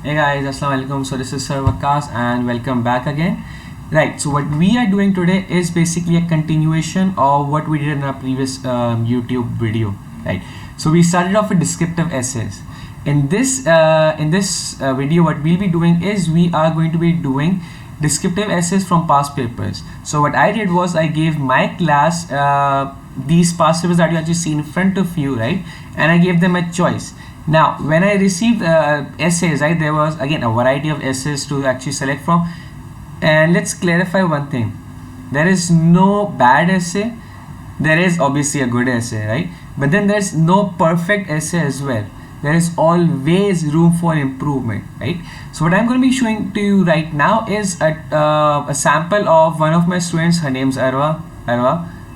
Hey guys, Assalamu alaikum. So this is Sir Waqas and welcome back again. Right, so what we are doing today is basically a continuation of what we did in our previous YouTube video. Right, so we started off with descriptive essays. In this video, what we'll be doing is we are going to be doing descriptive essays from past papers. So what I did was I gave my class these past papers that you actually see in front of you, right? And I gave them a choice. Now, when I received essays, right, there was again a variety of essays to actually select from. And let's clarify one thing: there is no bad essay. There is obviously a good essay, right? But then there's no perfect essay as well. There is always room for improvement, right? So what I'm going to be showing to you right now is a sample of one of my students. Her name's Arwa,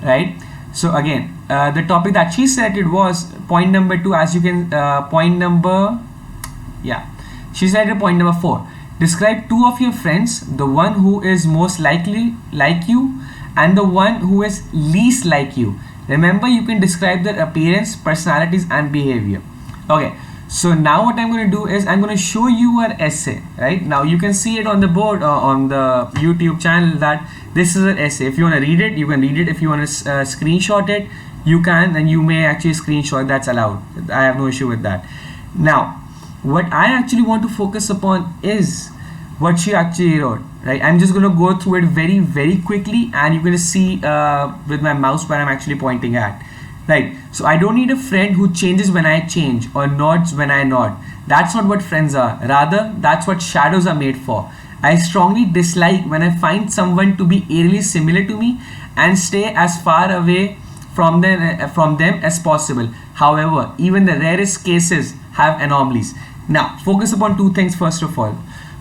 right? So again, the topic that she selected was point number 2. As you can, she selected point number 4. Describe two of your friends, the one who is most likely like you and the one who is least like you. Remember, you can describe their appearance, personalities and behavior. Okay, so now what I'm going to do is I'm going to show you an essay. Right now you can see it on the board on the YouTube channel that this is an essay. If you want to read it, you can read it. If you want to screenshot it, you can, and you may actually screenshot. That's allowed. I have no issue with that. Now what I actually want to focus upon is what she actually wrote. Right, I'm just going to go through it very quickly, and you're going to see with my mouse where I'm actually pointing at. Right, so I don't need a friend who changes when I change or nods when I nod. That's not what friends are. Rather, that's what shadows are made for. I strongly dislike when I find someone to be eerily similar to me and stay as far away from them as possible. However, even the rarest cases have anomalies. Now, focus upon two things first of all.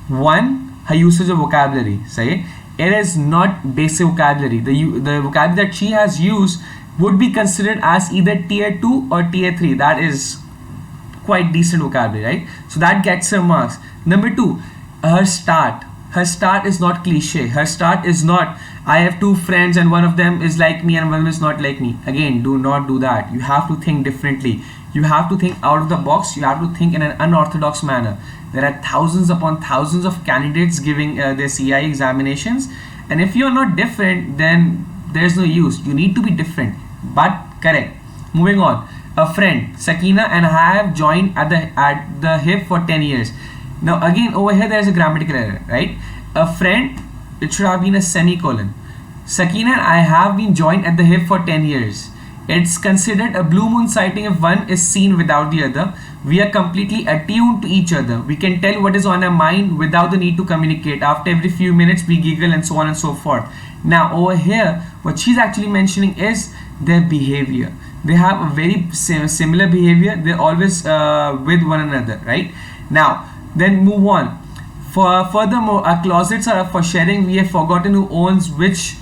One, her usage of vocabulary. Say, it is not basic vocabulary. The vocabulary that she has used would be considered as either tier 2 or tier 3. That is quite decent vocabulary, right? So that gets her marks. Number 2, her start is not cliche. Her start is not, I have two friends and one of them is like me and one of them is not like me. Again, do not do that. You have to think differently. You have to think out of the box. You have to think in an unorthodox manner. There are thousands upon thousands of candidates giving their CI examinations, and if you're not different, then there's no use. You need to be different but correct. Moving on, a friend, Sakina and I have joined at the hip for 10 years. Now again, over here there's a grammatical error, right? A friend, it should have been a semicolon. Sakina and I have been joined at the hip for 10 years. It's considered a blue moon sighting if one is seen without the other. We are completely attuned to each other. We can tell what is on our mind without the need to communicate. After every few minutes we giggle and so on and so forth. Now over here, what she's actually mentioning is their behavior. They have a very similar behavior. They're always with one another, right? Now then move on. Furthermore, our closets are for sharing. We have forgotten who owns which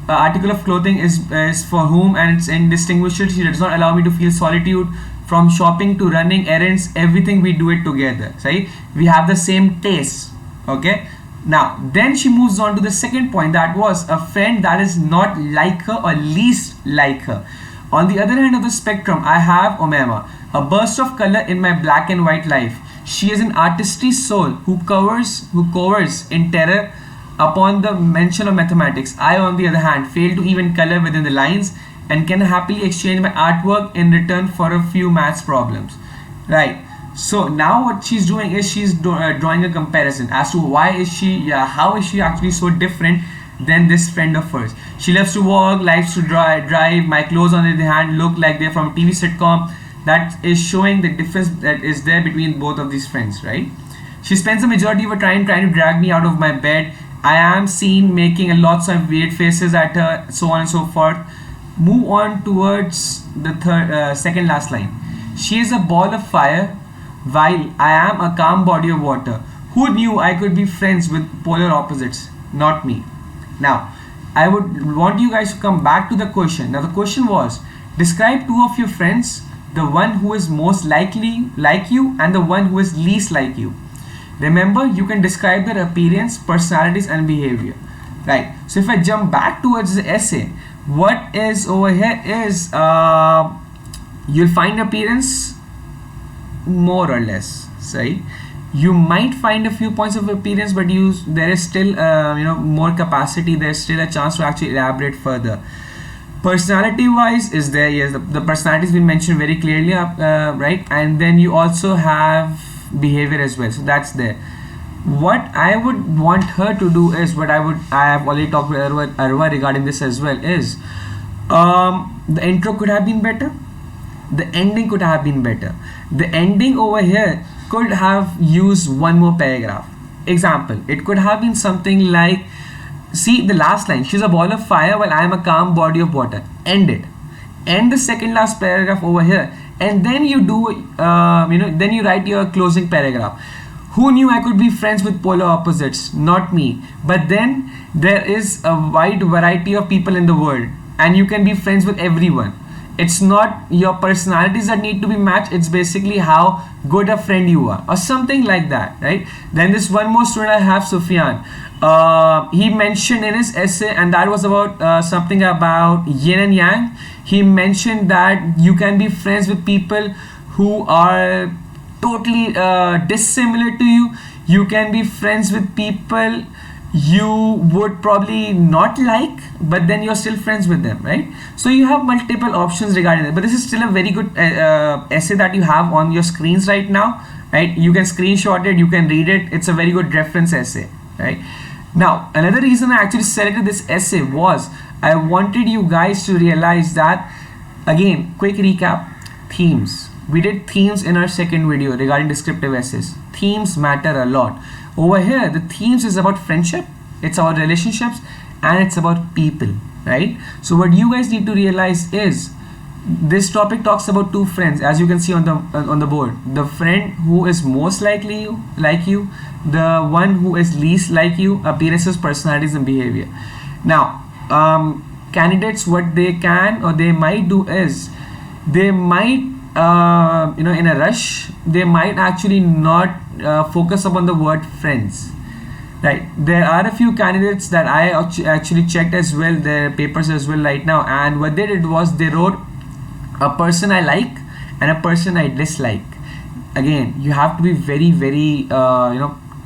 article of clothing is for whom, and it's indistinguishable. She does not allow me to feel solitude. From shopping to running errands, everything we do it together, right? We have the same taste. Okay, now then she moves on to the second point, that was a friend that is not like her or least like her. On the other end of the spectrum, I have Omema, a burst of color in my black and white life. She is an artistry soul who covers in terror upon the mention of mathematics. I, on the other hand, fail to even color within the lines and can happily exchange my artwork in return for a few maths problems. Right. So now what she's doing is she's drawing a comparison as to how is she actually so different than this friend of hers. She loves to walk, likes to drive. My clothes on the other hand look like they're from a TV sitcom. That is showing the difference that is there between both of these friends, right? She spends the majority of her time trying to drag me out of my bed. I am seen making lots of weird faces at her, so on and so forth. Move on towards the second last line. She is a ball of fire while I am a calm body of water. Who knew I could be friends with polar opposites? Not me. Now, I would want you guys to come back to the question. Now the question was, describe two of your friends, the one who is most likely like you and the one who is least like you. Remember, you can describe their appearance, personalities and behavior. Right. So if I jump back towards the essay, what is over here is you'll find appearance more or less, right? You might find a few points of appearance, but there is still more capacity. There's still a chance to actually elaborate further. Personality wise is there, yes, the personality has been mentioned very clearly, right? And then you also have behavior as well, so that's there. What I would want her to do is I have already talked with Arwa regarding this as well, is the intro could have been better, the ending could have been better. The ending over here could have used one more paragraph. Example, it could have been something like, see the last line, she's a ball of fire while I am a calm body of water. End it. End the second last paragraph over here, and then you do then you write your closing paragraph. Who knew I could be friends with polar opposites? Not me. But then there is a wide variety of people in the world, and you can be friends with everyone. It's not your personalities that need to be matched, it's basically how good a friend you are, or something like that, right? Then this one more student I have, Sufyan. He mentioned in his essay, and that was about something about yin and yang. He mentioned that you can be friends with people who are totally dissimilar to you. You can be friends with people you would probably not like, but then you're still friends with them, right? So you have multiple options regarding it, but this is still a very good essay that you have on your screens right now, right? You can screenshot it, you can read it. It's a very good reference essay, right? Now, another reason I actually selected this essay was I wanted you guys to realize that, again, quick recap, themes. We did themes in our second video regarding descriptive essays. Themes matter a lot. Over here, the themes is about friendship, it's about relationships, and it's about people, right? So what you guys need to realize is this topic talks about two friends, as you can see on the board. The friend who is most likely like you, the one who is least like you, appearances, personalities, and behavior. Now, candidates, what they can or they might do is they might in a rush, they might actually not focus upon the word friends, right? There are a few candidates that I actually checked as well, their papers as well right now, and what they did was they wrote a person I like and a person I dislike. Again, you have to be very, very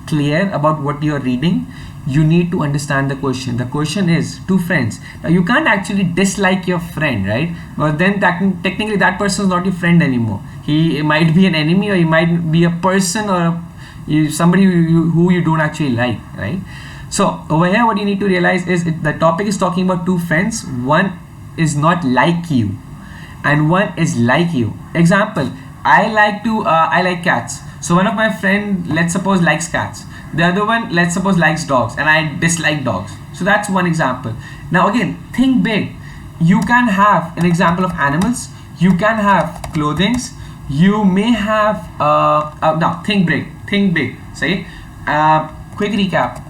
clear about what you're reading. You need to understand the question. The question is two friends. Now you can't actually dislike your friend, right? But then technically that person is not your friend anymore. He might be an enemy, or he might be a person, or somebody who you don't actually like, right? So over here what you need to realize is the topic is talking about two friends. One is not like you and one is like you. Example, I like cats. So one of my friend, let's suppose, likes cats. The other one, let's suppose, likes dogs, and I dislike dogs. So that's one example. Now again, think big. You can have an example of animals, you can have clothings, you may have now think big. Say quick recap.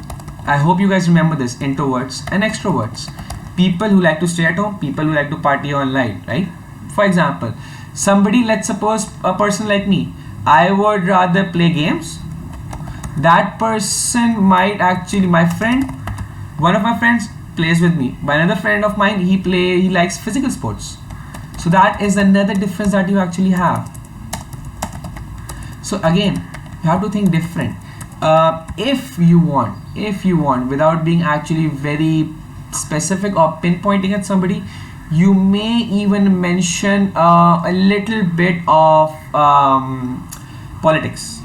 I hope you guys remember this: introverts and extroverts, people who like to stay at home, people who like to party online, right? For example, somebody, let's suppose a person like me, I would rather play games. That person might actually, my friend, one of my friends plays with me. By another friend of mine, he likes physical sports. So that is another difference that you actually have. So again, you have to think different. If you want, without being actually very specific or pinpointing at somebody, you may even mention a little bit of politics.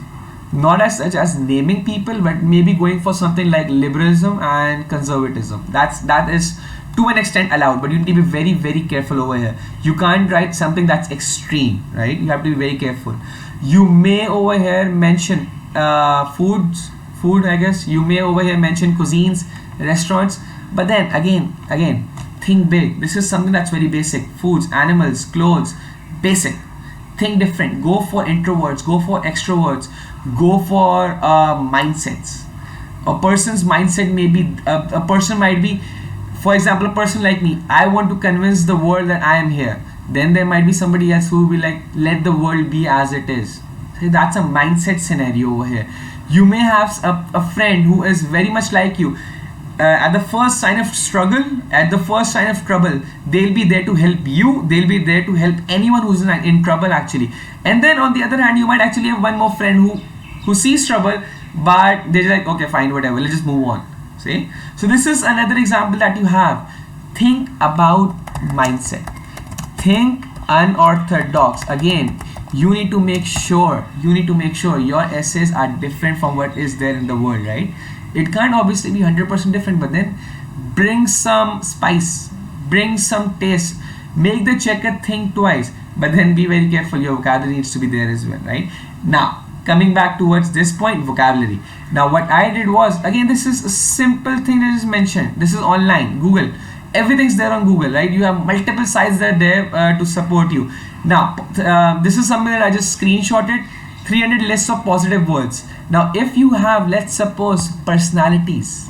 Not as such as naming people, but maybe going for something like liberalism and conservatism. That is to an extent allowed, but you need to be very, very careful over here. You can't write something that's extreme, right? You have to be very careful. You may over here mention food, I guess. You may over here mention cuisines, restaurants, but then again, think big. This is something that's very basic. Foods, animals, clothes, basic. Think different. Go for introverts, go for extroverts, go for mindsets. A person's mindset may be, a person might be, for example, a person like me, I want to convince the world that I am here. Then there might be somebody else who will be like, let the world be as it is. So that's a mindset scenario over here. You may have a friend who is very much like you. At the first sign of struggle, at the first sign of trouble, they'll be there to help you. They'll be there to help anyone who's in trouble actually. And then on the other hand, you might actually have one more friend who sees trouble, but they're like, okay, fine, whatever, let's just move on. See, so this is another example that you have. Think about mindset. Think unorthodox. Again, you need to make sure your essays are different from what is there in the world, right? It can't obviously be 100% different, but then bring some spice, bring some taste, make the checker think twice, but then be very careful, your vocabulary needs to be there as well, right? Now, coming back towards this point, vocabulary. Now what I did was, again, this is a simple thing that is mentioned. This is online, Google. Everything's there on Google, right? You have multiple sites that are there to support you. Now, this is something that I just screenshotted. 300 lists of positive words. Now, if you have, let's suppose, personalities,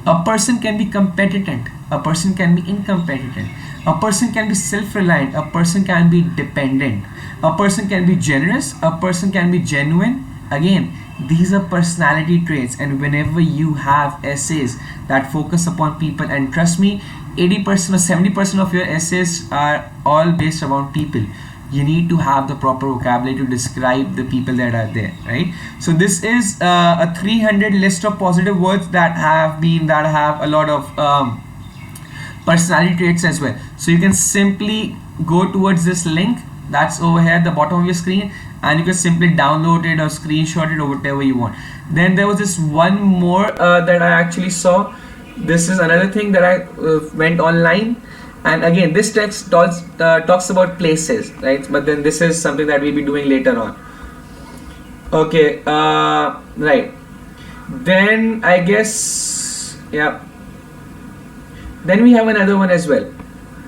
a person can be competent, a person can be incompetent, a person can be self-reliant, a person can be dependent, a person can be generous, a person can be genuine. Again, these are personality traits, and whenever you have essays that focus upon people, and trust me, 80% or 70% of your essays are all based around people, you need to have the proper vocabulary to describe the people that are there, right? So this is a 300 list of positive words that have a lot of personality traits as well. So you can simply go towards this link that's over here at the bottom of your screen, and you can simply download it or screenshot it or whatever you want. Then there was this one more that I actually saw. This is another thing that I went online, and again, this text talks about places, right? But then this is something that we'll be doing later on. Okay, right. Then I guess, yeah. Then we have another one as well.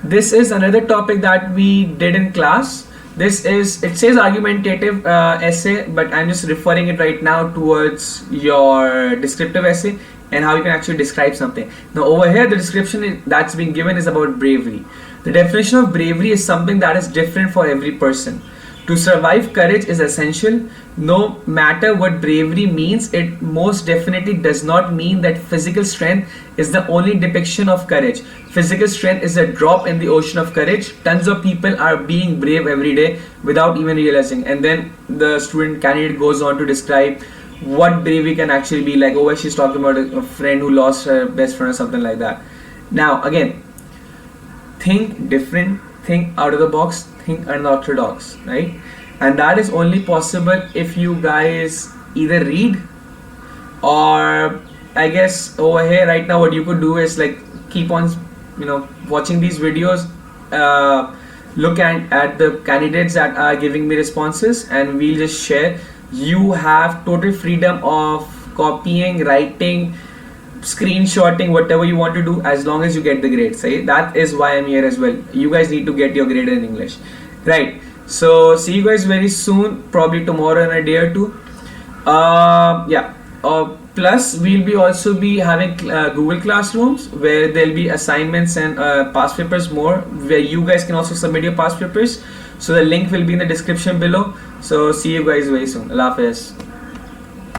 This is another topic that we did in class. It says argumentative essay, but I'm just referring it right now towards your descriptive essay and how you can actually describe something. Now over here, the description that's been given is about bravery. The definition of bravery is something that is different for every person. To survive, courage is essential. No matter what bravery means, it most definitely does not mean that physical strength is the only depiction of courage. Physical strength is a drop in the ocean of courage. Tons of people are being brave every day without even realizing. And then the student candidate goes on to describe what bravery can actually be like. Oh, she's talking about a friend who lost her best friend or something like that. Now again, think different, think out of the box, think unorthodox, right? And that is only possible if you guys either read, or I guess over here right now what you could do is like keep on watching these videos, look at the candidates that are giving me responses, and we'll just share. You have total freedom of copying, writing, screenshotting, whatever you want to do, as long as you get the grade. Say that is why I'm here as well. You guys need to get your grade in English, right? So see you guys very soon, probably tomorrow in a day or two. Plus we'll be also be having Google Classrooms where there'll be assignments and past papers more, where you guys can also submit your past papers. So the link will be in the description below. So see you guys very soon. Allah Hafiz.